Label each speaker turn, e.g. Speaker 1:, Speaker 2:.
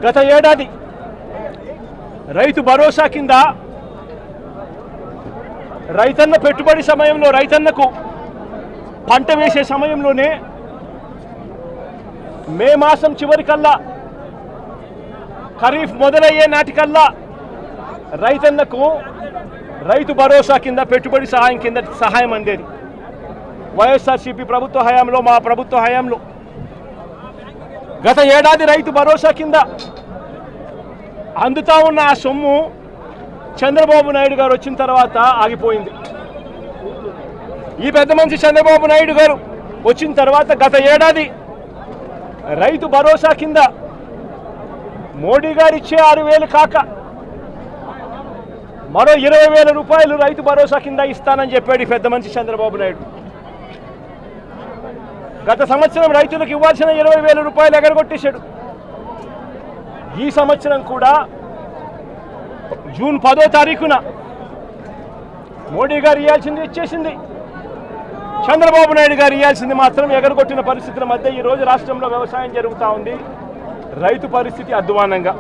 Speaker 1: గత ఏడాది రైతు భరోసా కింద రైతన్న పెట్టుబడి సమయంలో రైతన్నకు పంట వేసే సమయంలోనే మే మాసం చివరికల్లా ఖరీఫ్ మొదలయ్యే నాటికల్లా రైతన్నకు రైతు భరోసా కింద పెట్టుబడి సహాయం అందేది. వైఎస్ఆర్సీపీ ప్రభుత్వ హయాంలో, మా ప్రభుత్వ హయాంలో గత ఏడాది రైతు భరోసా కింద అందుతా ఉన్న ఆ సొమ్ము చంద్రబాబు నాయుడు గారు వచ్చిన తర్వాత ఆగిపోయింది. ఈ పెద్ద మనిషి చంద్రబాబు నాయుడు గారు వచ్చిన తర్వాత గత ఏడాది రైతు భరోసా కింద మోడీ గారు ఇచ్చే 6,000 కాక మరో 20,000 రూపాయలు రైతు భరోసా కింద ఇస్తానని చెప్పాడు ఈ పెద్ద మనిషి చంద్రబాబు నాయుడు. గత సంవత్సరం రైతులకు ఇవ్వాల్సిన 20,000 రూపాయలు ఎగరగొట్టేశాడు. ఈ సంవత్సరం కూడా జూన్ 10వ తారీఖున మోడీ గారు ఇవ్వాల్సింది ఇచ్చేసింది, చంద్రబాబు నాయుడు గారు ఇవ్వాల్సింది మాత్రం ఎగరగొట్టిన పరిస్థితుల మధ్య ఈరోజు రాష్ట్రంలో వ్యవసాయం జరుగుతూ ఉంది. రైతు పరిస్థితి అధ్వానంగా.